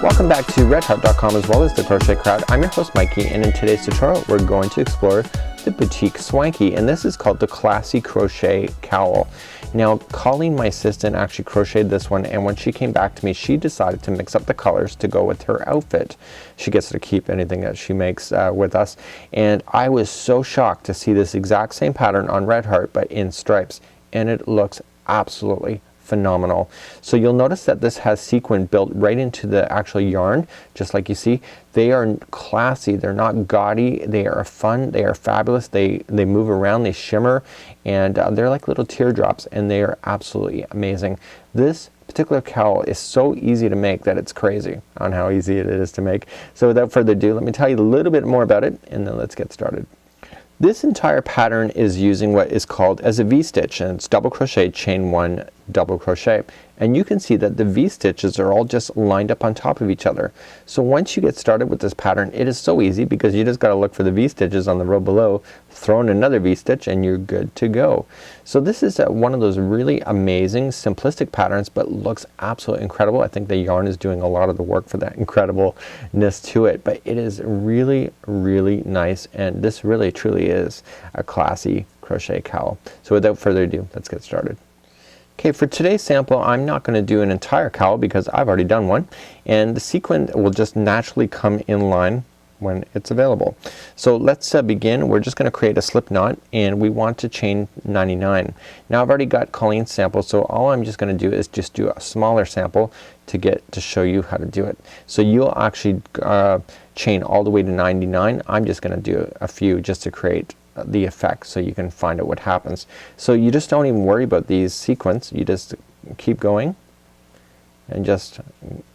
Welcome back to redheart.com as well as the Crochet Crowd. I'm your host Mikey, and in today's tutorial we're going to explore the Boutique Swanky, and this is called the Classy Crochet Cowl. Now Colleen, my assistant, actually crocheted this one, and when she came back to me she decided to mix up the colors to go with her outfit. She gets to keep anything that she makes with us, and I was so shocked to see this exact same pattern on Red Heart but in stripes, and it looks absolutely phenomenal. So you'll notice that this has sequin built right into the actual yarn, just like you see. They are classy, they're not gaudy, they are fun, they are fabulous, they move around, they shimmer, and they're like little teardrops, and they are absolutely amazing. This particular cowl is so easy to make that it's crazy on how easy it is to make. So without further ado, let me tell you a little bit more about it, and then let's get started. This entire pattern is using what is called as a V-stitch, and it's double crochet, chain 1, double crochet, and you can see that the V-stitches are all just lined up on top of each other. So once you get started with this pattern, it is so easy because you just gotta look for the V-stitches on the row below, throw in another V-stitch, and you're good to go. So this is one of those really amazing simplistic patterns, but looks absolutely incredible. I think the yarn is doing a lot of the work for that incredibleness to it, but it is really nice, and this really truly is a classy crochet cowl. So without further ado, let's get started. Okay, for today's sample I'm not gonna do an entire cowl because I've already done one, and the sequin will just naturally come in line when it's available. So let's begin. We're just gonna create a slip knot, and we want to chain 99. Now I've already got Colleen's sample, so all I'm just gonna do is just do a smaller sample to show you how to do it. So you'll actually chain all the way to 99. I'm just gonna do a few just to create the effect so you can find out what happens. So you just don't even worry about these sequins, you just keep going and just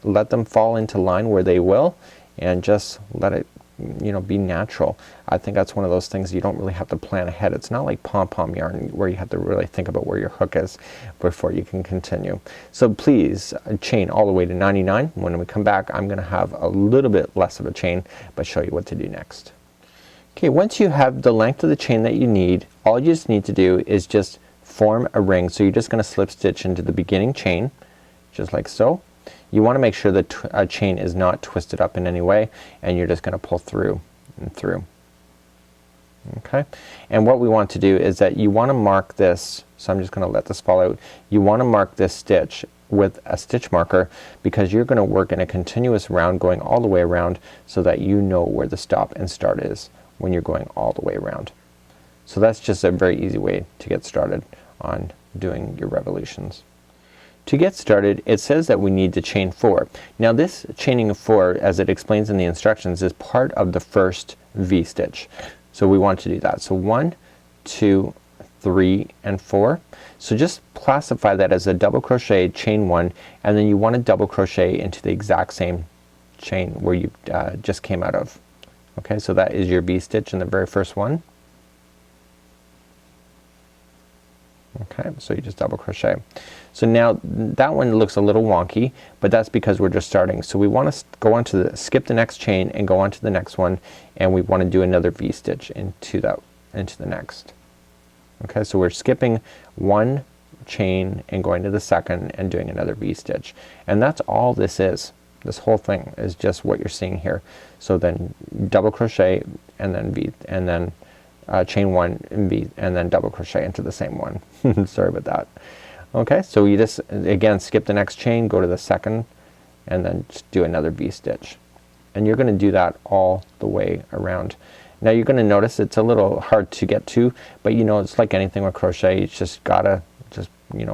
let them fall into line where they will, and just let it, you know, be natural. I think that's one of those things you don't really have to plan ahead. It's not like pom-pom yarn where you have to really think about where your hook is before you can continue. So please chain all the way to 99. When we come back I'm gonna have a little bit less of a chain but show you what to do next. Okay, once you have the length of the chain that you need, all you just need to do is just form a ring. So you're just gonna slip stitch into the beginning chain just like so. You want to make sure that a chain is not twisted up in any way, and you're just gonna pull through and through. Okay, and what we want to do is that you want to mark this, so I'm just gonna let this fall out. You want to mark this stitch with a stitch marker because you're gonna work in a continuous round going all the way around so that you know where the stop and start is when you're going all the way around. So that's just a very easy way to get started on doing your revolutions. To get started, it says that we need to chain 4. Now this chaining of 4, as it explains in the instructions, is part of the first V-stitch. So we want to do that. So 1, 2, 3, and 4. So just classify that as a double crochet, chain 1, and then you want to double crochet into the exact same chain where you just came out of. Okay, so that is your V-stitch in the very first one. Okay, so you just double crochet. So now that one looks a little wonky, but that's because we're just starting. So we want to go on to the, skip the next chain and go on to the next one, and we want to do another V-stitch into the next. Okay, so we're skipping one chain and going to the second and doing another V-stitch, and that's all this is. This whole thing is just what you're seeing here. So then double crochet and then V, and then chain 1 and V, and then double crochet into the same one. Sorry about that. Okay, so you just again skip the next chain, go to the second, and then just do another V-stitch, and you're gonna do that all the way around. Now you're gonna notice it's a little hard to get to, but you know, it's like anything with crochet, you just gotta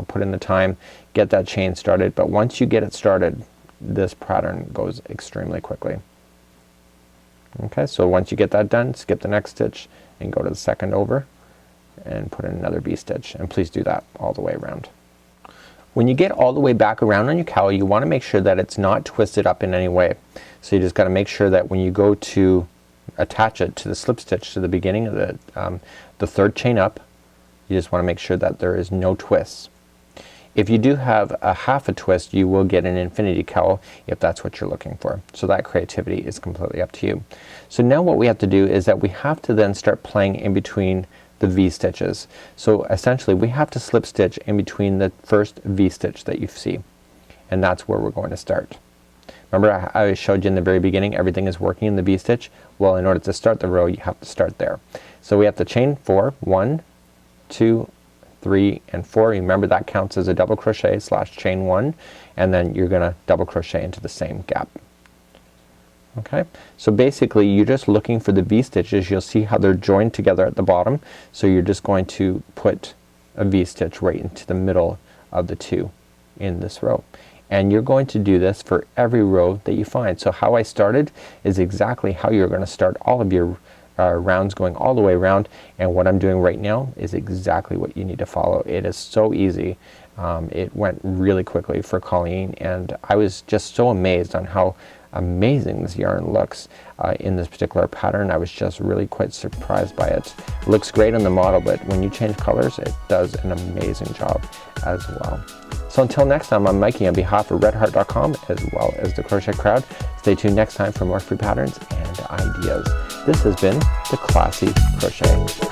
put in the time, get that chain started. But once you get it started, this pattern goes extremely quickly. Okay, so once you get that done, skip the next stitch and go to the second over and put in another V-stitch, and please do that all the way around. When you get all the way back around on your cowl, you want to make sure that it's not twisted up in any way. So you just got to make sure that when you go to attach it to the slip stitch to the beginning of the third chain up, you just want to make sure that there is no twists. If you do have a half a twist, you will get an infinity cowl if that's what you're looking for. So that creativity is completely up to you. So now what we have to do is that we have to then start playing in between the V-stitches. So essentially we have to slip stitch in between the first V-stitch that you see, and that's where we're going to start. Remember I showed you in the very beginning everything is working in the V-stitch? Well, in order to start the row you have to start there. So we have to chain 4, 1, 2, 3 and 4. Remember that counts as a double crochet slash chain 1, and then you're gonna double crochet into the same gap. Okay, so basically you're just looking for the V-stitches. You'll see how they're joined together at the bottom, so you're just going to put a V-stitch right into the middle of the two in this row, and you're going to do this for every row that you find. So how I started is exactly how you're gonna start all of your rounds going all the way around, and what I'm doing right now is exactly what you need to follow. It is so easy. It went really quickly for Colleen, and I was just so amazed on how amazing this yarn looks in this particular pattern. I was just really quite surprised by it. It looks great on the model, but when you change colors it does an amazing job as well. So until next time, I'm Mikey on behalf of redheart.com as well as the Crochet Crowd. Stay tuned next time for more free patterns and ideas. This has been the Classy Crochet